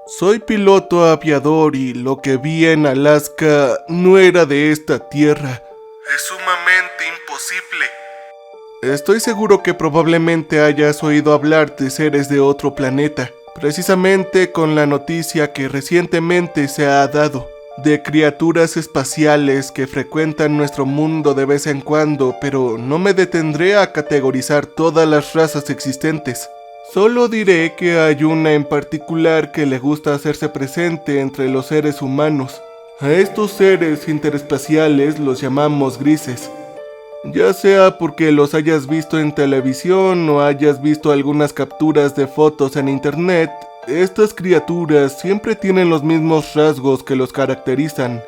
Soy piloto aviador y lo que vi en Alaska no era de esta tierra. Es sumamente imposible. Estoy seguro que probablemente hayas oído hablar de seres de otro planeta, precisamente con la noticia que recientemente se ha dado, de criaturas espaciales que frecuentan nuestro mundo de vez en cuando, pero no me detendré a categorizar todas las razas existentes. Solo diré que hay una en particular que le gusta hacerse presente entre los seres humanos. A estos seres interespaciales los llamamos grises. Ya sea porque los hayas visto en televisión o hayas visto algunas capturas de fotos en internet, estas criaturas siempre tienen los mismos rasgos que los caracterizan.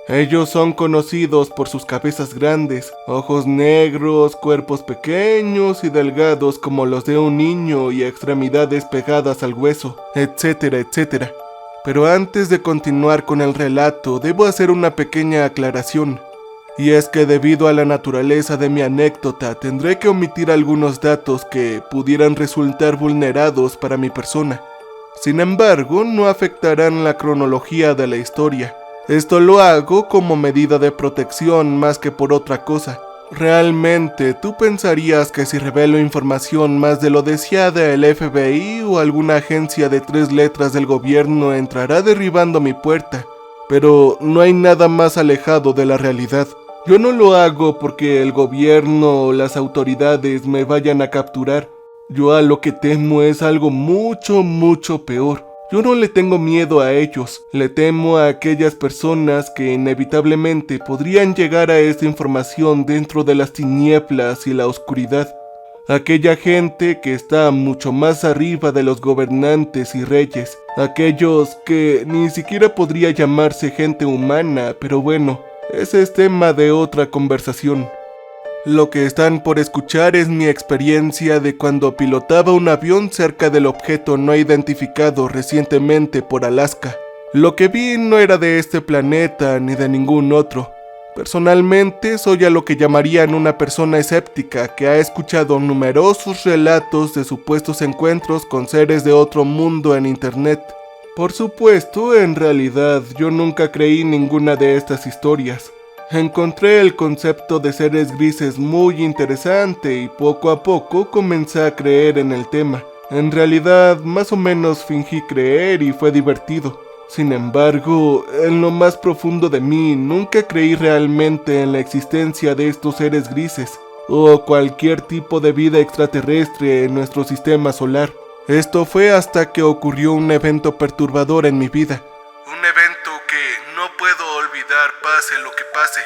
Ellos son conocidos por sus cabezas grandes, ojos negros, cuerpos pequeños y delgados como los de un niño y extremidades pegadas al hueso, etcétera, etcétera. Pero antes de continuar con el relato, debo hacer una pequeña aclaración. Y es que debido a la naturaleza de mi anécdota, tendré que omitir algunos datos que pudieran resultar vulnerados para mi persona. Sin embargo, no afectarán la cronología de la historia. Esto lo hago como medida de protección más que por otra cosa. Realmente, ¿tú pensarías que si revelo información más de lo deseada el FBI o alguna agencia de 3 letras del gobierno entrará derribando mi puerta? Pero no hay nada más alejado de la realidad. Yo no lo hago porque el gobierno o las autoridades me vayan a capturar. Yo a lo que temo es algo mucho, mucho peor. Yo no le tengo miedo a ellos, le temo a aquellas personas que inevitablemente podrían llegar a esta información dentro de las tinieblas y la oscuridad. Aquella gente que está mucho más arriba de los gobernantes y reyes, aquellos que ni siquiera podría llamarse gente humana, pero bueno, ese es tema de otra conversación. Lo que están por escuchar es mi experiencia de cuando pilotaba un avión cerca del objeto no identificado recientemente por Alaska. Lo que vi no era de este planeta ni de ningún otro. Personalmente soy a lo que llamarían una persona escéptica que ha escuchado numerosos relatos de supuestos encuentros con seres de otro mundo en internet. Por supuesto, en realidad yo nunca creí ninguna de estas historias. Encontré el concepto de seres grises muy interesante y poco a poco comencé a creer en el tema. En realidad, más o menos fingí creer y fue divertido. Sin embargo, en lo más profundo de mí, nunca creí realmente en la existencia de estos seres grises o cualquier tipo de vida extraterrestre en nuestro sistema solar. Esto fue hasta que ocurrió un evento perturbador en mi vida. Un evento que no puedo olvidar pase lo que pase.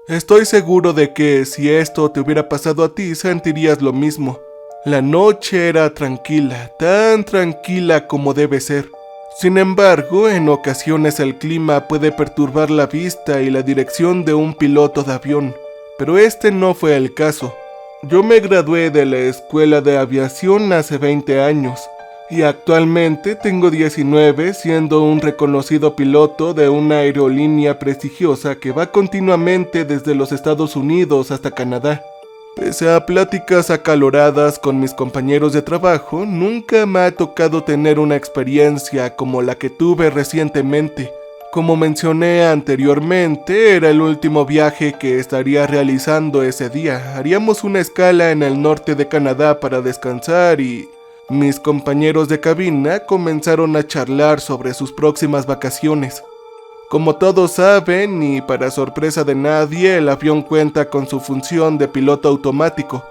Estoy seguro de que si esto te hubiera pasado a ti, sentirías lo mismo. La noche era tranquila, tan tranquila como debe ser. Sin embargo, en ocasiones el clima puede perturbar la vista y la dirección de un piloto de avión, pero este no fue el caso. Yo me gradué de la escuela de aviación hace 20 años. Y actualmente tengo 19 siendo un reconocido piloto de una aerolínea prestigiosa que va continuamente desde los Estados Unidos hasta Canadá. Pese a pláticas acaloradas con mis compañeros de trabajo, nunca me ha tocado tener una experiencia como la que tuve recientemente. Como mencioné anteriormente, era el último viaje que estaría realizando ese día. Haríamos una escala en el norte de Canadá para descansar y mis compañeros de cabina comenzaron a charlar sobre sus próximas vacaciones. Como todos saben, y para sorpresa de nadie, el avión cuenta con su función de piloto automático.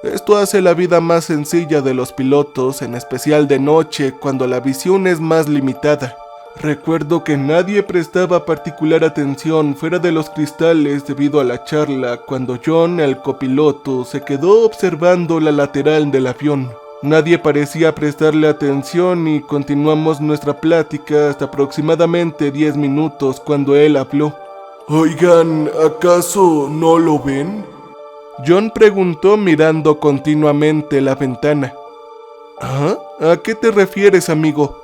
Esto hace la vida más sencilla de los pilotos, en especial de noche, cuando la visión es más limitada. Recuerdo que nadie prestaba particular atención fuera de los cristales debido a la charla, cuando John, el copiloto, se quedó observando la lateral del avión. Nadie parecía prestarle atención y continuamos nuestra plática hasta aproximadamente 10 minutos cuando él habló. Oigan, ¿acaso no lo ven? John preguntó mirando continuamente la ventana. ¿Ah? ¿A qué te refieres, amigo?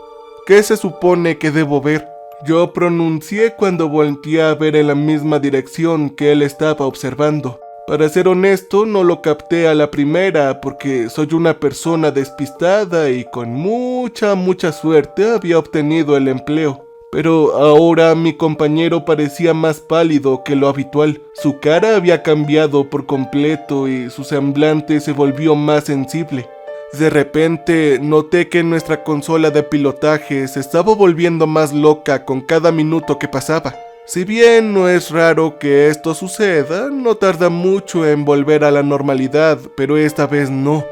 ¿Qué se supone que debo ver? Yo pronuncié cuando volteé a ver en la misma dirección que él estaba observando. Para ser honesto, no lo capté a la primera porque soy una persona despistada y con mucha suerte había obtenido el empleo. Pero ahora mi compañero parecía más pálido que lo habitual. Su cara había cambiado por completo y su semblante se volvió más sensible. De repente noté que nuestra consola de pilotaje se estaba volviendo más loca con cada minuto que pasaba. Si bien no es raro que esto suceda, no tarda mucho en volver a la normalidad, pero esta vez no.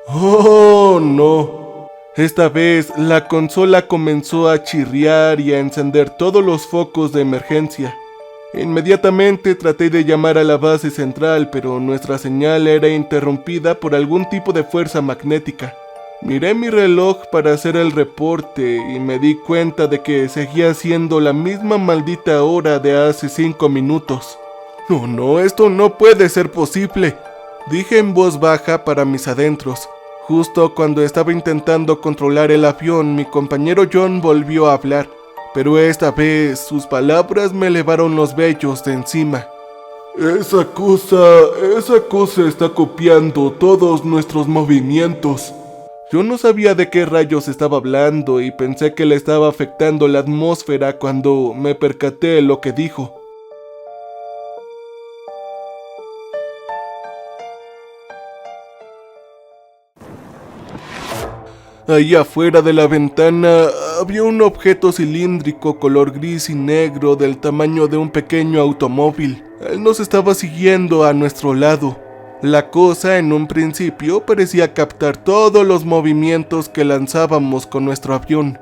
¡Oh, no! Esta vez la consola comenzó a chirriar y a encender todos los focos de emergencia. Inmediatamente traté de llamar a la base central, pero nuestra señal era interrumpida por algún tipo de fuerza magnética. Miré mi reloj para hacer el reporte y me di cuenta de que seguía siendo la misma maldita hora de hace 5 minutos. No, esto no puede ser posible, dije en voz baja para mis adentros. Justo cuando estaba intentando controlar el avión, mi compañero John volvió a hablar, pero esta vez sus palabras me elevaron los vellos de encima. Esa cosa está copiando todos nuestros movimientos. Yo no sabía de qué rayos estaba hablando y pensé que le estaba afectando la atmósfera cuando me percaté de lo que dijo. Ahí afuera de la ventana había un objeto cilíndrico color gris y negro del tamaño de un pequeño automóvil. Él nos estaba siguiendo a nuestro lado. La cosa en un principio parecía captar todos los movimientos que lanzábamos con nuestro avión.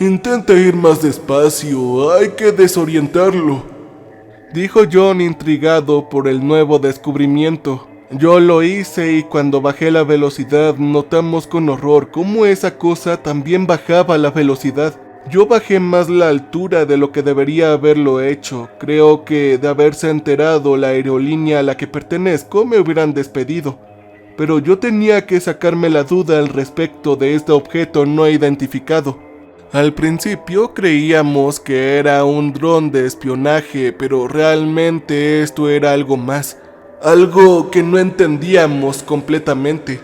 Intenta ir más despacio, hay que desorientarlo, dijo John intrigado por el nuevo descubrimiento. Yo lo hice y cuando bajé la velocidad notamos con horror cómo esa cosa también bajaba la velocidad. Yo bajé más la altura de lo que debería haberlo hecho. Creo que de haberse enterado la aerolínea a la que pertenezco me hubieran despedido. Pero yo tenía que sacarme la duda al respecto de este objeto no identificado. Al principio creíamos que era un dron de espionaje, pero realmente esto era algo más. Algo que no entendíamos completamente.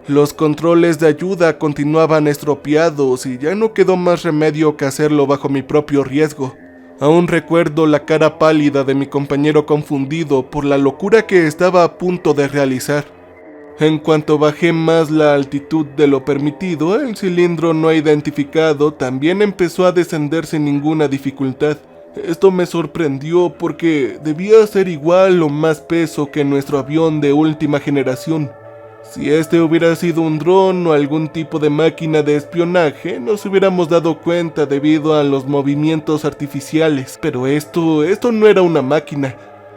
Los controles de ayuda continuaban estropeados y ya no quedó más remedio que hacerlo bajo mi propio riesgo. Aún recuerdo la cara pálida de mi compañero confundido por la locura que estaba a punto de realizar. En cuanto bajé más la altitud de lo permitido, el cilindro no identificado también empezó a descender sin ninguna dificultad. Esto me sorprendió porque debía ser igual o más peso que nuestro avión de última generación. Si este hubiera sido un dron o algún tipo de máquina de espionaje, nos hubiéramos dado cuenta debido a los movimientos artificiales. Pero esto no era una máquina.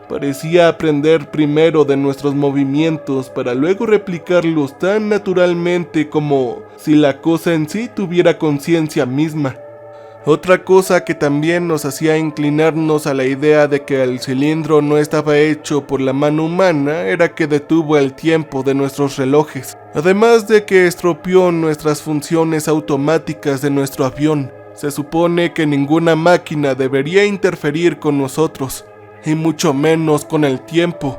Parecía aprender primero de nuestros movimientos para luego replicarlos tan naturalmente como si la cosa en sí tuviera conciencia misma. Otra cosa que también nos hacía inclinarnos a la idea de que el cilindro no estaba hecho por la mano humana era que detuvo el tiempo de nuestros relojes, además de que estropeó nuestras funciones automáticas de nuestro avión. Se supone que ninguna máquina debería interferir con nosotros, y mucho menos con el tiempo.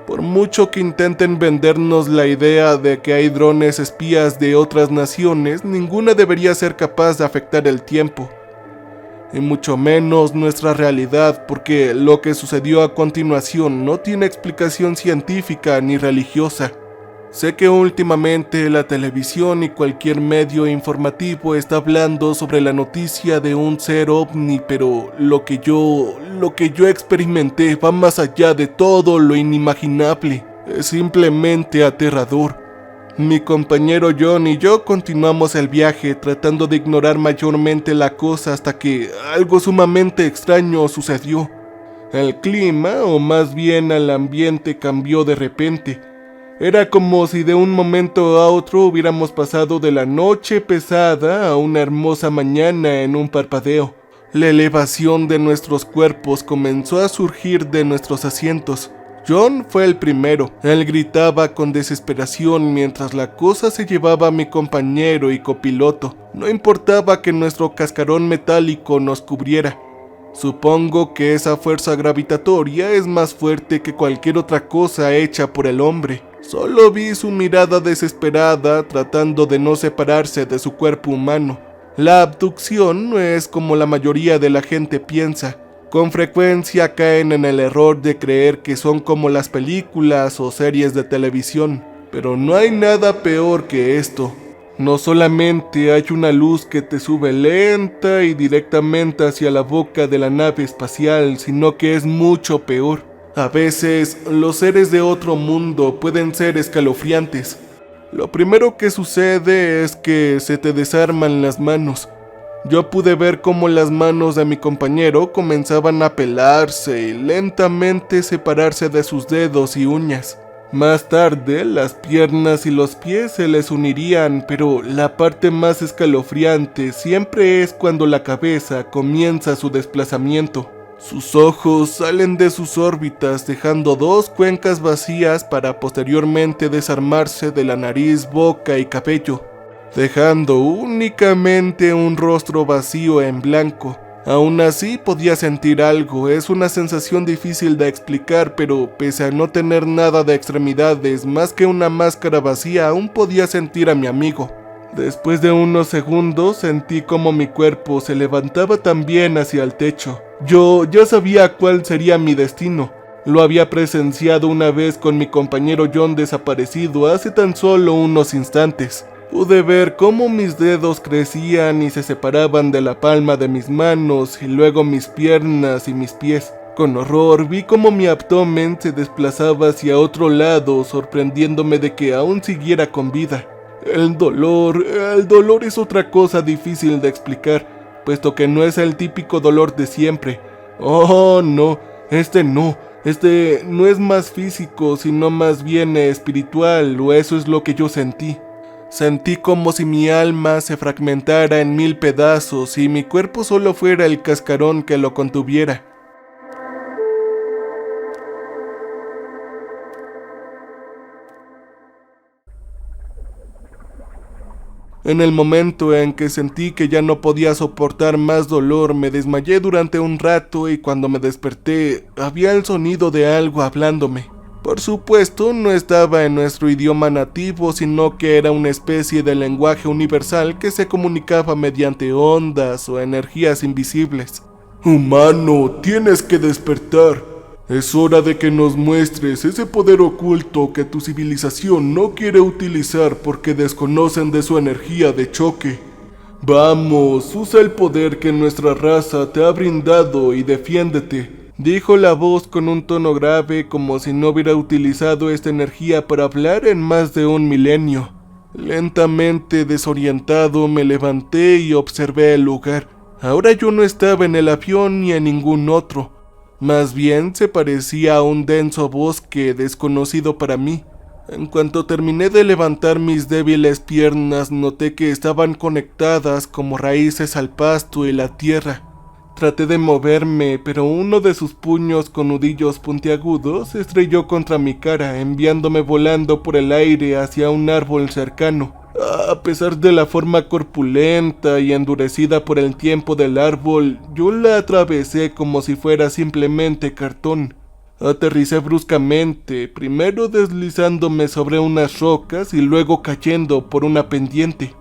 Por mucho que intenten vendernos la idea de que hay drones espías de otras naciones, ninguna debería ser capaz de afectar el tiempo. Y mucho menos nuestra realidad, porque lo que sucedió a continuación no tiene explicación científica ni religiosa. Sé que últimamente la televisión y cualquier medio informativo está hablando sobre la noticia de un ser ovni, pero lo que yo experimenté va más allá de todo lo inimaginable. Es simplemente aterrador. Mi compañero John y yo continuamos el viaje tratando de ignorar mayormente la cosa hasta que algo sumamente extraño sucedió. El clima, o más bien el ambiente, cambió de repente. Era como si de un momento a otro hubiéramos pasado de la noche pesada a una hermosa mañana en un parpadeo. La elevación de nuestros cuerpos comenzó a surgir de nuestros asientos. John fue el primero. Él gritaba con desesperación mientras la cosa se llevaba a mi compañero y copiloto. No importaba que nuestro cascarón metálico nos cubriera. Supongo que esa fuerza gravitatoria es más fuerte que cualquier otra cosa hecha por el hombre. Solo vi su mirada desesperada tratando de no separarse de su cuerpo humano. La abducción no es como la mayoría de la gente piensa. Con frecuencia caen en el error de creer que son como las películas o series de televisión. Pero no hay nada peor que esto. No solamente hay una luz que te sube lenta y directamente hacia la boca de la nave espacial, sino que es mucho peor. A veces, los seres de otro mundo pueden ser escalofriantes. Lo primero que sucede es que se te desarman las manos. Yo pude ver cómo las manos de mi compañero comenzaban a pelarse y lentamente separarse de sus dedos y uñas. Más tarde, las piernas y los pies se les unirían, pero la parte más escalofriante siempre es cuando la cabeza comienza su desplazamiento. Sus ojos salen de sus órbitas dejando dos cuencas vacías para posteriormente desarmarse de la nariz, boca y cabello, dejando únicamente un rostro vacío en blanco. Aún así podía sentir algo, es una sensación difícil de explicar, pero pese a no tener nada de extremidades más que una máscara vacía, aún podía sentir a mi amigo. Después de unos segundos sentí como mi cuerpo se levantaba también hacia el techo. Yo ya sabía cuál sería mi destino. Lo había presenciado una vez con mi compañero John desaparecido hace tan solo unos instantes. Pude ver cómo mis dedos crecían y se separaban de la palma de mis manos y luego mis piernas y mis pies. Con horror vi cómo mi abdomen se desplazaba hacia otro lado, sorprendiéndome de que aún siguiera con vida. El dolor es otra cosa difícil de explicar, puesto que no es el típico dolor de siempre. Oh, no, este no es más físico, sino más bien espiritual, o eso es lo que yo sentí. Sentí como si mi alma se fragmentara en 1000 pedazos y mi cuerpo solo fuera el cascarón que lo contuviera. En el momento en que sentí que ya no podía soportar más dolor, me desmayé durante un rato y cuando me desperté, había el sonido de algo hablándome. Por supuesto, no estaba en nuestro idioma nativo, sino que era una especie de lenguaje universal que se comunicaba mediante ondas o energías invisibles. Humano, tienes que despertar. Es hora de que nos muestres ese poder oculto que tu civilización no quiere utilizar porque desconocen de su energía de choque. Vamos, usa el poder que nuestra raza te ha brindado y defiéndete. Dijo la voz con un tono grave, como si no hubiera utilizado esta energía para hablar en más de un milenio. Lentamente desorientado me levanté y observé el lugar. Ahora yo no estaba en el avión ni en ningún otro. Más bien se parecía a un denso bosque desconocido para mí. En cuanto terminé de levantar mis débiles piernas, noté que estaban conectadas como raíces al pasto y la tierra. Traté de moverme, pero uno de sus puños con nudillos puntiagudos se estrelló contra mi cara, enviándome volando por el aire hacia un árbol cercano. A pesar de la forma corpulenta y endurecida por el tiempo del árbol, yo la atravesé como si fuera simplemente cartón. Aterricé bruscamente, primero deslizándome sobre unas rocas y luego cayendo por una pendiente.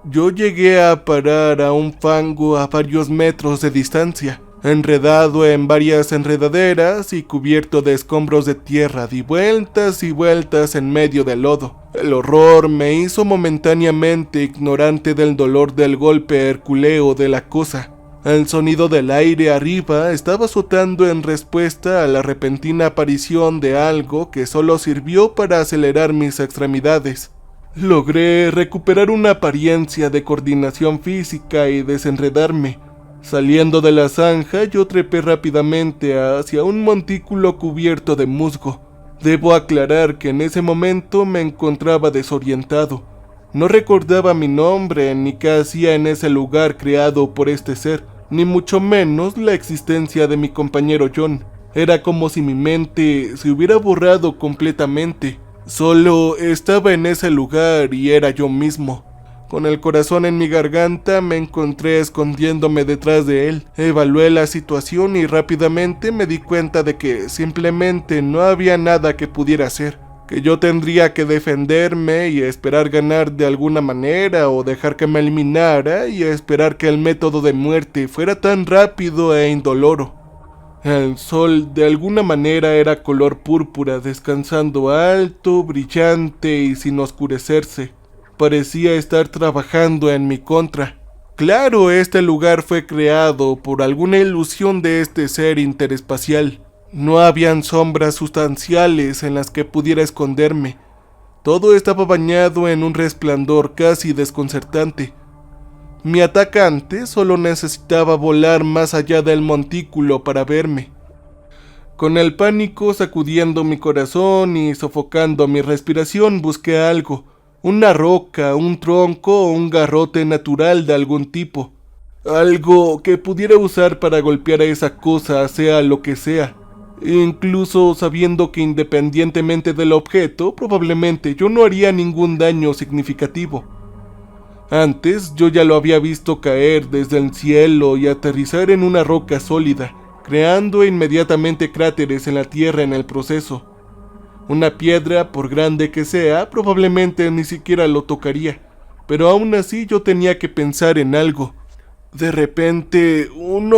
Yo llegué a parar a un fango a varios metros de distancia, enredado en varias enredaderas y cubierto de escombros de tierra, di vueltas y vueltas en medio del lodo. El horror me hizo momentáneamente ignorante del dolor del golpe hercúleo de la cosa. El sonido del aire arriba estaba azotando en respuesta a la repentina aparición de algo que solo sirvió para acelerar mis extremidades. Logré recuperar una apariencia de coordinación física y desenredarme. Saliendo de la zanja, yo trepé rápidamente hacia un montículo cubierto de musgo. Debo aclarar que en ese momento me encontraba desorientado. No recordaba mi nombre ni qué hacía en ese lugar creado por este ser, ni mucho menos la existencia de mi compañero John. Era como si mi mente se hubiera borrado completamente. Solo estaba en ese lugar y era yo mismo. Con el corazón en mi garganta me encontré escondiéndome detrás de él. Evalué la situación y rápidamente me di cuenta de que simplemente no había nada que pudiera hacer. Que yo tendría que defenderme y esperar ganar de alguna manera o dejar que me eliminara y esperar que el método de muerte fuera tan rápido e indoloro. El sol de alguna manera era color púrpura, descansando alto, brillante y sin oscurecerse. Parecía estar trabajando en mi contra. Claro, este lugar fue creado por alguna ilusión de este ser interespacial. No habían sombras sustanciales en las que pudiera esconderme. Todo estaba bañado en un resplandor casi desconcertante. Mi atacante solo necesitaba volar más allá del montículo para verme. Con el pánico sacudiendo mi corazón y sofocando mi respiración, busqué algo. Una roca, un tronco o un garrote natural de algún tipo. Algo que pudiera usar para golpear a esa cosa, sea lo que sea. Incluso sabiendo que independientemente del objeto, probablemente yo no haría ningún daño significativo. Antes yo ya lo había visto caer desde el cielo y aterrizar en una roca sólida, creando inmediatamente cráteres en la tierra en el proceso. Una piedra, por grande que sea, probablemente ni siquiera lo tocaría, pero aún así yo tenía que pensar en algo. De repente, un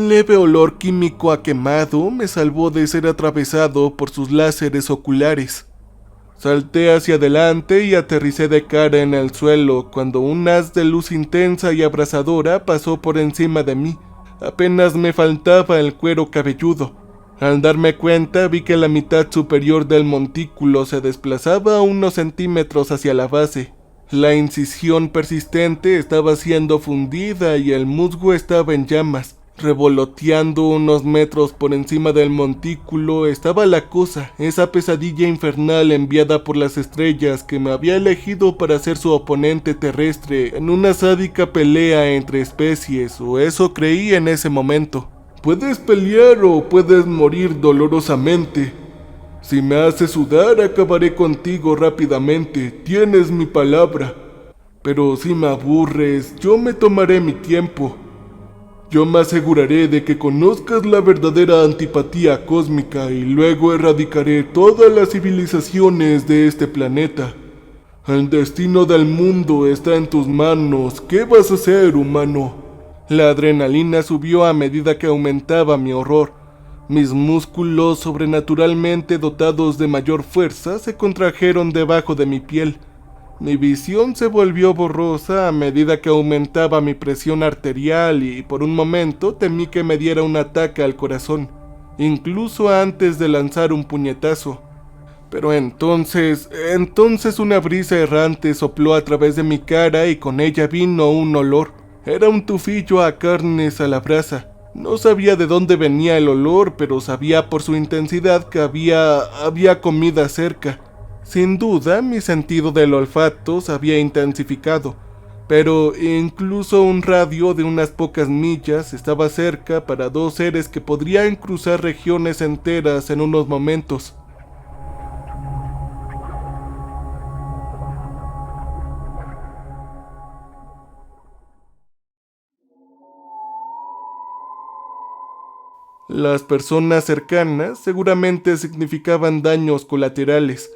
leve olor químico a quemado me salvó de ser atravesado por sus láseres oculares. Salté hacia adelante y aterricé de cara en el suelo cuando un haz de luz intensa y abrasadora pasó por encima de mí. Apenas me faltaba el cuero cabelludo. Al darme cuenta vi que la mitad superior del montículo se desplazaba unos centímetros hacia la base. La incisión persistente estaba siendo fundida y el musgo estaba en llamas. Revoloteando unos metros por encima del montículo estaba la cosa, esa pesadilla infernal enviada por las estrellas que me había elegido para ser su oponente terrestre en una sádica pelea entre especies, o eso creí en ese momento. Puedes pelear o puedes morir dolorosamente. Si me haces sudar, acabaré contigo rápidamente, tienes mi palabra. Pero si me aburres, yo me tomaré mi tiempo. Yo me aseguraré de que conozcas la verdadera antipatía cósmica y luego erradicaré todas las civilizaciones de este planeta. El destino del mundo está en tus manos. ¿Qué vas a hacer, humano? La adrenalina subió a medida que aumentaba mi horror. Mis músculos sobrenaturalmente dotados de mayor fuerza se contrajeron debajo de mi piel. Mi visión se volvió borrosa a medida que aumentaba mi presión arterial y por un momento temí que me diera un ataque al corazón, incluso antes de lanzar un puñetazo. Pero entonces una brisa errante sopló a través de mi cara y con ella vino un olor. Era un tufillo a carnes a la brasa. No sabía de dónde venía el olor, pero sabía por su intensidad que había comida cerca. Sin duda, mi sentido del olfato se había intensificado, pero incluso un radio de unas pocas millas estaba cerca para dos seres que podrían cruzar regiones enteras en unos momentos. Las personas cercanas seguramente significaban daños colaterales.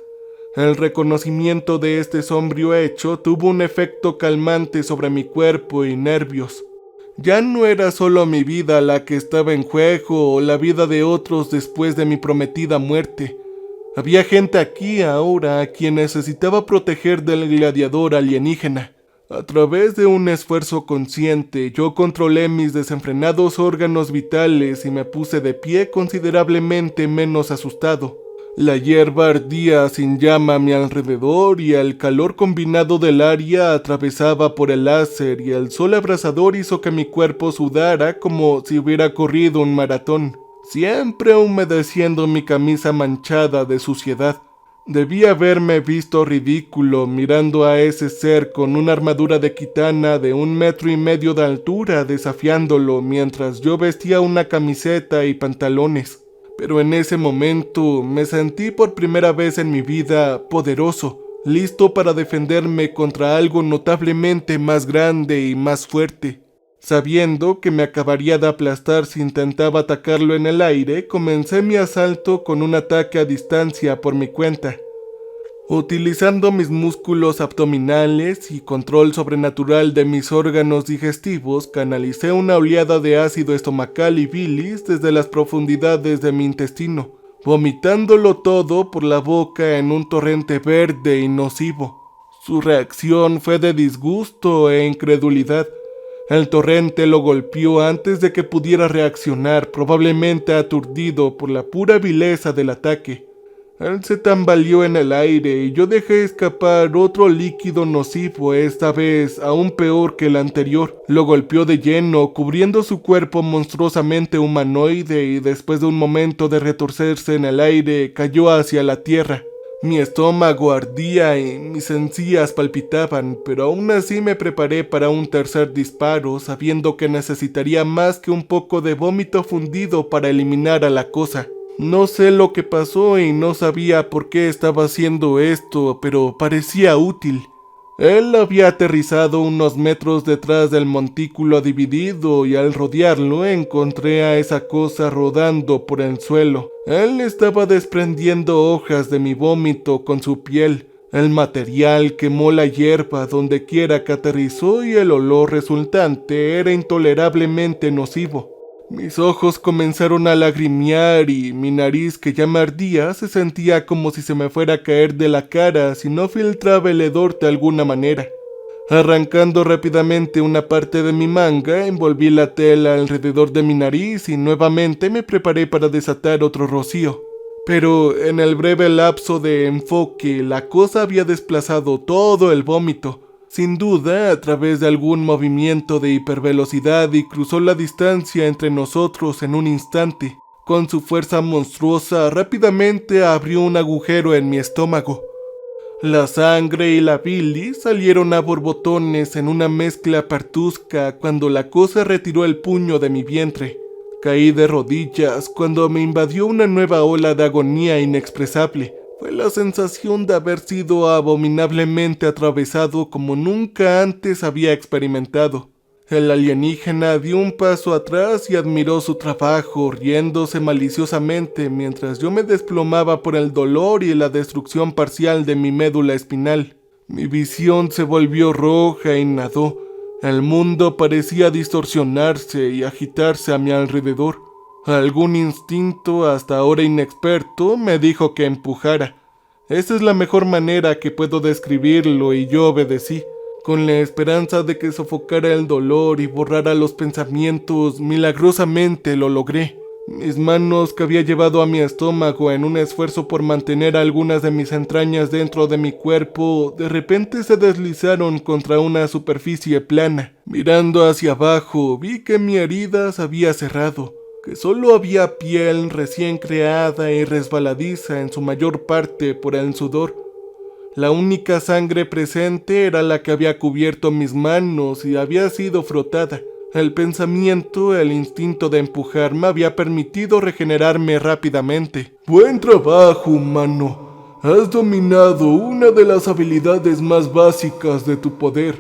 El reconocimiento de este sombrío hecho tuvo un efecto calmante sobre mi cuerpo y nervios. Ya no era solo mi vida la que estaba en juego o la vida de otros después de mi prometida muerte. Había gente aquí ahora a quien necesitaba proteger del gladiador alienígena. A través de un esfuerzo consciente, yo controlé mis desenfrenados órganos vitales y me puse de pie considerablemente menos asustado. La hierba ardía sin llama a mi alrededor y el calor combinado del área atravesaba por el láser y el sol abrasador hizo que mi cuerpo sudara como si hubiera corrido un maratón, siempre humedeciendo mi camisa manchada de suciedad. Debí haberme visto ridículo mirando a ese ser con una armadura de kitana de 1,5 metros de altura desafiándolo mientras yo vestía una camiseta y pantalones. Pero en ese momento me sentí por primera vez en mi vida poderoso. listo para defenderme contra algo notablemente más grande y más fuerte. Sabiendo que me acabaría de aplastar si intentaba atacarlo en el aire, comencé mi asalto con un ataque a distancia por mi cuenta. Utilizando mis músculos abdominales y control sobrenatural de mis órganos digestivos, canalicé una oleada de ácido estomacal y bilis desde las profundidades de mi intestino, vomitándolo todo por la boca en un torrente verde y nocivo. Su reacción fue de disgusto e incredulidad. El torrente lo golpeó antes de que pudiera reaccionar, probablemente aturdido por la pura vileza del ataque. Él se tambaleó en el aire y yo dejé escapar otro líquido nocivo, esta vez aún peor que el anterior. Lo golpeó de lleno, cubriendo su cuerpo monstruosamente humanoide, y después de un momento de retorcerse en el aire, cayó hacia la tierra. Mi estómago ardía y mis encías palpitaban, pero aún así me preparé para un tercer disparo, sabiendo que necesitaría más que un poco de vómito fundido para eliminar a la cosa. No sé lo que pasó y no sabía por qué estaba haciendo esto, pero parecía útil. Él había aterrizado unos metros detrás del montículo dividido y al rodearlo encontré a esa cosa rodando por el suelo. Él estaba desprendiendo hojas de mi vómito con su piel. El material quemó la hierba donde quiera que aterrizó y el olor resultante era intolerablemente nocivo. Mis ojos comenzaron a lagrimear y mi nariz, que ya me ardía, se sentía como si se me fuera a caer de la cara si no filtraba el hedor de alguna manera. Arrancando rápidamente una parte de mi manga, envolví la tela alrededor de mi nariz y nuevamente me preparé para desatar otro rocío. Pero en el breve lapso de enfoque, la cosa había desplazado todo el vómito, sin duda a través de algún movimiento de hipervelocidad, y cruzó la distancia entre nosotros en un instante. Con su fuerza monstruosa, rápidamente abrió un agujero en mi estómago. La sangre y la bilis salieron a borbotones en una mezcla partusca cuando la cosa retiró el puño de mi vientre. Caí de rodillas cuando me invadió una nueva ola de agonía inexpresable. Fue la sensación de haber sido abominablemente atravesado como nunca antes había experimentado. El alienígena dio un paso atrás y admiró su trabajo, riéndose maliciosamente mientras yo me desplomaba por el dolor y la destrucción parcial de mi médula espinal. Mi visión se volvió roja y nadó. El mundo parecía distorsionarse y agitarse a mi alrededor. Algún instinto, hasta ahora inexperto, me dijo que empujara. Esa es la mejor manera que puedo describirlo, y yo obedecí. Con la esperanza de que sofocara el dolor y borrara los pensamientos, milagrosamente lo logré. Mis manos, que había llevado a mi estómago en un esfuerzo por mantener algunas de mis entrañas dentro de mi cuerpo, de repente se deslizaron contra una superficie plana. Mirando hacia abajo, vi que mi herida se había cerrado, que solo había piel recién creada y resbaladiza en su mayor parte por el sudor. La única sangre presente era la que había cubierto mis manos y había sido frotada. El pensamiento, el instinto de empujar, me había permitido regenerarme rápidamente. ¡Buen trabajo, humano! Has dominado una de las habilidades más básicas de tu poder.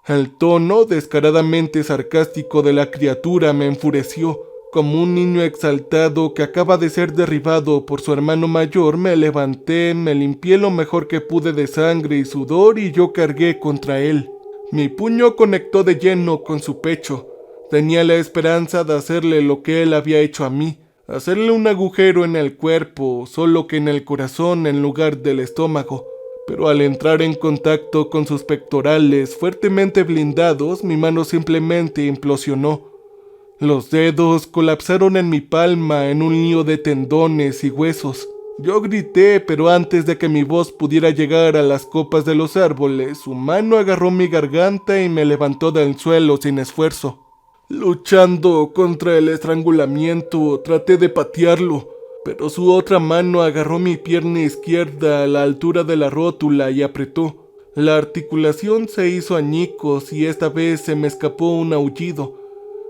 El tono descaradamente sarcástico de la criatura me enfureció. Como un niño exaltado que acaba de ser derribado por su hermano mayor, me levanté, me limpié lo mejor que pude de sangre y sudor y yo cargué contra él. Mi puño conectó de lleno con su pecho. Tenía la esperanza de hacerle lo que él había hecho a mí, hacerle un agujero en el cuerpo, solo que en el corazón en lugar del estómago. Pero al entrar en contacto con sus pectorales fuertemente blindados, mi mano simplemente implosionó. Los dedos colapsaron en mi palma en un lío de tendones y huesos. Yo grité, pero antes de que mi voz pudiera llegar a las copas de los árboles, su mano agarró mi garganta y me levantó del suelo sin esfuerzo. Luchando contra el estrangulamiento, traté de patearlo, pero su otra mano agarró mi pierna izquierda a la altura de la rótula y apretó. La articulación se hizo añicos y esta vez se me escapó un aullido.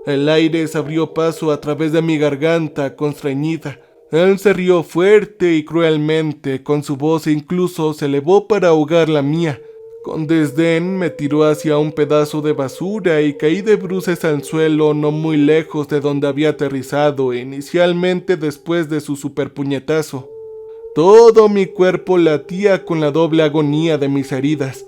El aire se abrió paso a través de mi garganta constreñida. Él se rió fuerte y cruelmente, con su voz incluso se elevó para ahogar la mía. Con desdén me tiró hacia un pedazo de basura y caí de bruces al suelo no muy lejos de donde había aterrizado inicialmente después de su superpuñetazo. Todo mi cuerpo latía con la doble agonía de mis heridas.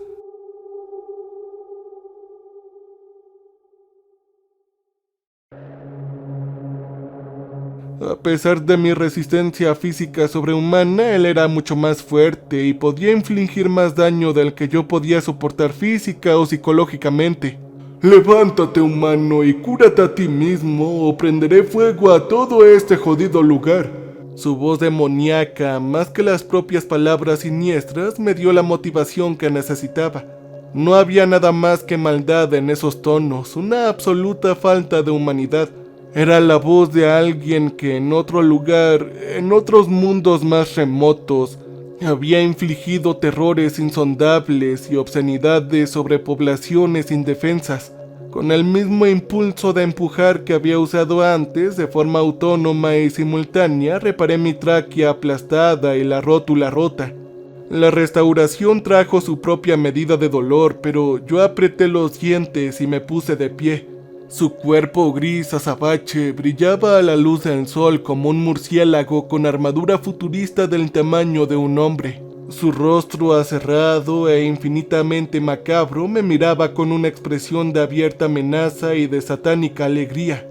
A pesar de mi resistencia física sobrehumana, él era mucho más fuerte y podía infligir más daño del que yo podía soportar física o psicológicamente. Levántate, humano, y cúrate a ti mismo, o prenderé fuego a todo este jodido lugar. Su voz demoníaca, más que las propias palabras siniestras, me dio la motivación que necesitaba. No había nada más que maldad en esos tonos, una absoluta falta de humanidad. Era la voz de alguien que en otro lugar, en otros mundos más remotos, había infligido terrores insondables y obscenidades sobre poblaciones indefensas, con el mismo impulso de empujar que había usado antes. De forma autónoma y simultánea, reparé mi tráquea aplastada y la rótula rota. La restauración trajo su propia medida de dolor, pero yo apreté los dientes y me puse de pie. Su cuerpo gris azabache brillaba a la luz del sol como un murciélago con armadura futurista del tamaño de un hombre. Su rostro aserrado e infinitamente macabro me miraba con una expresión de abierta amenaza y de satánica alegría.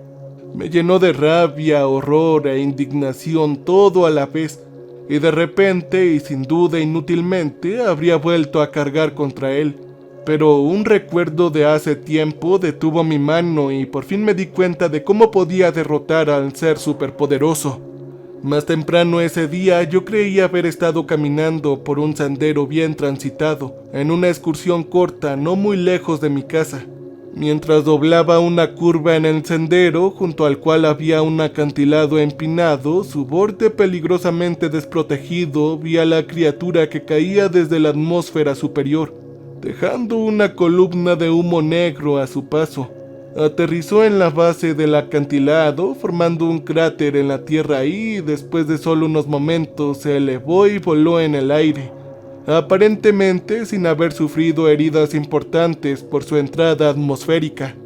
Me llenó de rabia, horror e indignación todo a la vez, y de repente y sin duda inútilmente habría vuelto a cargar contra él. Pero un recuerdo de hace tiempo detuvo mi mano y por fin me di cuenta de cómo podía derrotar al ser superpoderoso. Más temprano ese día yo creía haber estado caminando por un sendero bien transitado, en una excursión corta no muy lejos de mi casa. Mientras doblaba una curva en el sendero, junto al cual había un acantilado empinado, su borde peligrosamente desprotegido, vi a la criatura que caía desde la atmósfera superior, dejando una columna de humo negro a su paso. Aterrizó en la base del acantilado, formando un cráter en la tierra y, después de solo unos momentos, se elevó y voló en el aire, aparentemente sin haber sufrido heridas importantes por su entrada atmosférica.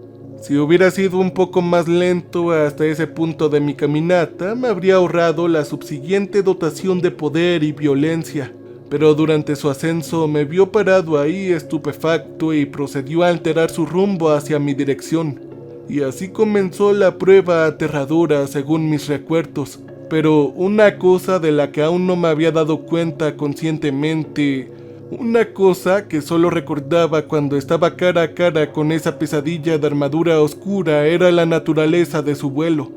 Si hubiera sido un poco más lento hasta ese punto de mi caminata, me habría ahorrado la subsiguiente dotación de poder y violencia. Pero durante su ascenso me vio parado ahí estupefacto y procedió a alterar su rumbo hacia mi dirección. Y así comenzó la prueba aterradora según mis recuerdos. Pero una cosa de la que aún no me había dado cuenta conscientemente, una cosa que solo recordaba cuando estaba cara a cara con esa pesadilla de armadura oscura, era la naturaleza de su vuelo,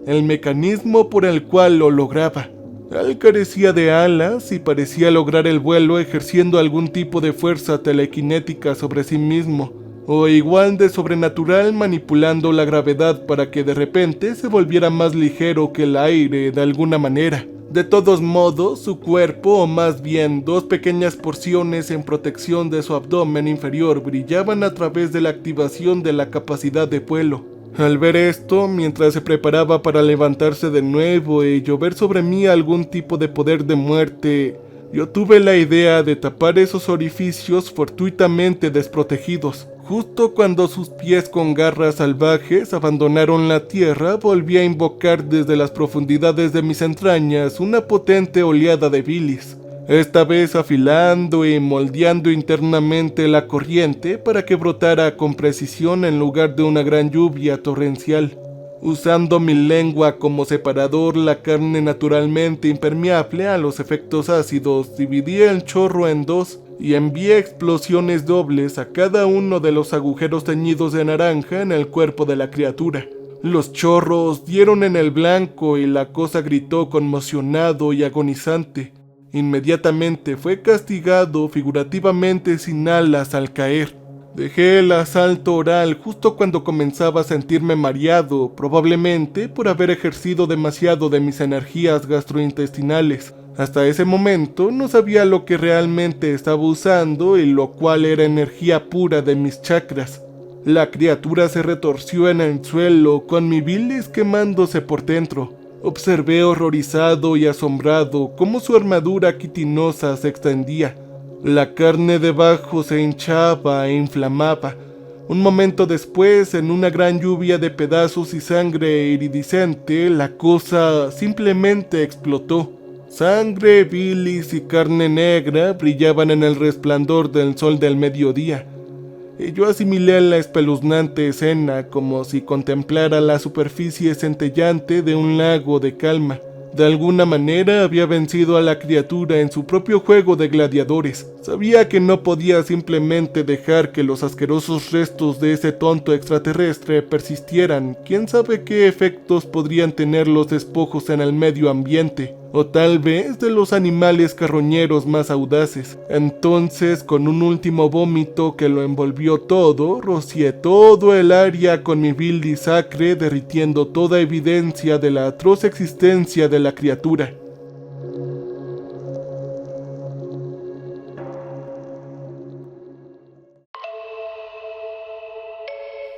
el mecanismo por el cual lo lograba. Él carecía de alas y parecía lograr el vuelo ejerciendo algún tipo de fuerza telequinética sobre sí mismo, o igual de sobrenatural manipulando la gravedad para que de repente se volviera más ligero que el aire de alguna manera. De todos modos, su cuerpo, o más bien dos pequeñas porciones en protección de su abdomen inferior, brillaban a través de la activación de la capacidad de vuelo. Al ver esto, mientras se preparaba para levantarse de nuevo y llover sobre mí algún tipo de poder de muerte, yo tuve la idea de tapar esos orificios fortuitamente desprotegidos. Justo cuando sus pies con garras salvajes abandonaron la tierra, volví a invocar desde las profundidades de mis entrañas una potente oleada de bilis, esta vez afilando y moldeando internamente la corriente para que brotara con precisión en lugar de una gran lluvia torrencial. Usando mi lengua como separador, la carne naturalmente impermeable a los efectos ácidos, dividí el chorro en dos y envié explosiones dobles a cada uno de los agujeros teñidos de naranja en el cuerpo de la criatura. Los chorros dieron en el blanco y la cosa gritó conmocionado y agonizante. Inmediatamente fue castigado figurativamente sin alas al caer. Dejé el asalto oral justo cuando comenzaba a sentirme mareado, probablemente por haber ejercido demasiado de mis energías gastrointestinales. Hasta ese momento no sabía lo que realmente estaba usando y lo cual era energía pura de mis chakras. La criatura se retorció en el suelo con mi bilis quemándose por dentro. Observé horrorizado y asombrado cómo su armadura quitinosa se extendía. La carne debajo se hinchaba e inflamaba. Un momento después, en una gran lluvia de pedazos y sangre iridiscente, la cosa simplemente explotó. Sangre, bilis y carne negra brillaban en el resplandor del sol del mediodía. Y yo asimilé la espeluznante escena como si contemplara la superficie centellante de un lago de calma. De alguna manera había vencido a la criatura en su propio juego de gladiadores. Sabía que no podía simplemente dejar que los asquerosos restos de ese tonto extraterrestre persistieran. ¿Quién sabe qué efectos podrían tener los despojos en el medio ambiente? O tal vez de los animales carroñeros más audaces. Entonces, con un último vómito que lo envolvió todo, rocié todo el área con mi bilis sacre, derritiendo toda evidencia de la atroz existencia de la criatura.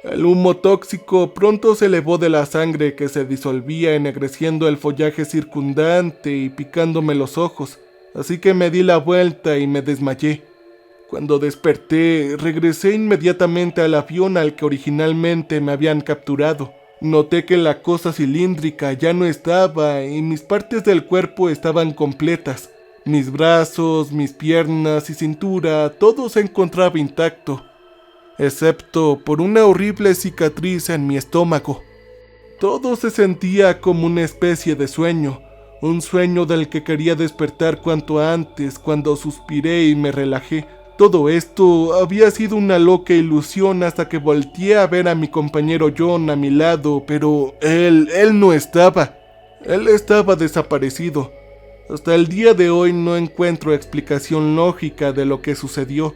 El humo tóxico pronto se elevó de la sangre que se disolvía, ennegreciendo el follaje circundante y picándome los ojos, así que me di la vuelta y me desmayé. Cuando desperté, regresé inmediatamente al avión al que originalmente me habían capturado. Noté que la cosa cilíndrica ya no estaba y mis partes del cuerpo estaban completas. Mis brazos, mis piernas y cintura, todo se encontraba intacto, excepto por una horrible cicatriz en mi estómago. Todo se sentía como una especie de sueño, un sueño del que quería despertar cuanto antes cuando suspiré y me relajé. Todo esto había sido una loca ilusión hasta que volteé a ver a mi compañero John a mi lado, pero él no estaba. Él estaba desaparecido. Hasta el día de hoy no encuentro explicación lógica de lo que sucedió,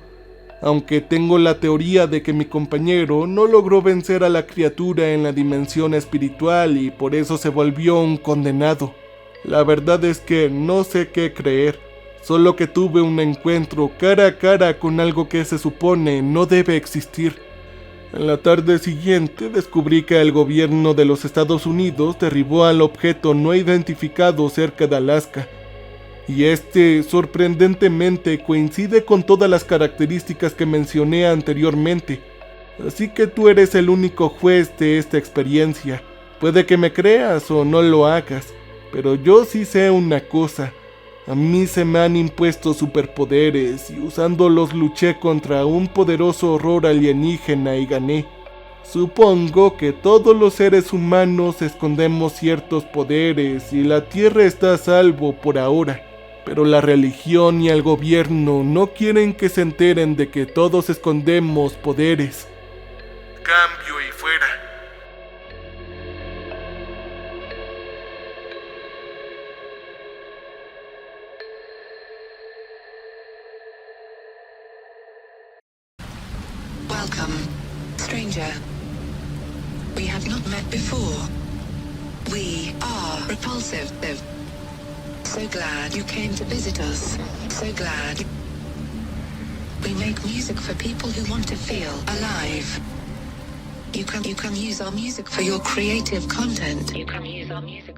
aunque tengo la teoría de que mi compañero no logró vencer a la criatura en la dimensión espiritual y por eso se volvió un condenado. La verdad es que no sé qué creer, solo que tuve un encuentro cara a cara con algo que se supone no debe existir. En la tarde siguiente descubrí que el gobierno de los Estados Unidos derribó al objeto no identificado cerca de Alaska. Y sorprendentemente coincide con todas las características que mencioné anteriormente. Así que tú eres el único juez de esta experiencia. Puede que me creas o no lo hagas, pero yo sí sé una cosa. A mí se me han impuesto superpoderes y usándolos luché contra un poderoso horror alienígena y gané. Supongo que todos los seres humanos escondemos ciertos poderes y la Tierra está a salvo por ahora. Pero la religión y el gobierno no quieren que se enteren de que todos escondemos poderes. Cambio y fuera. Welcome, stranger. We have not met before. We are repulsive. So glad you came to visit us. So glad. We make music for people who want to feel alive. You can use our music for your creative content. You can use our music.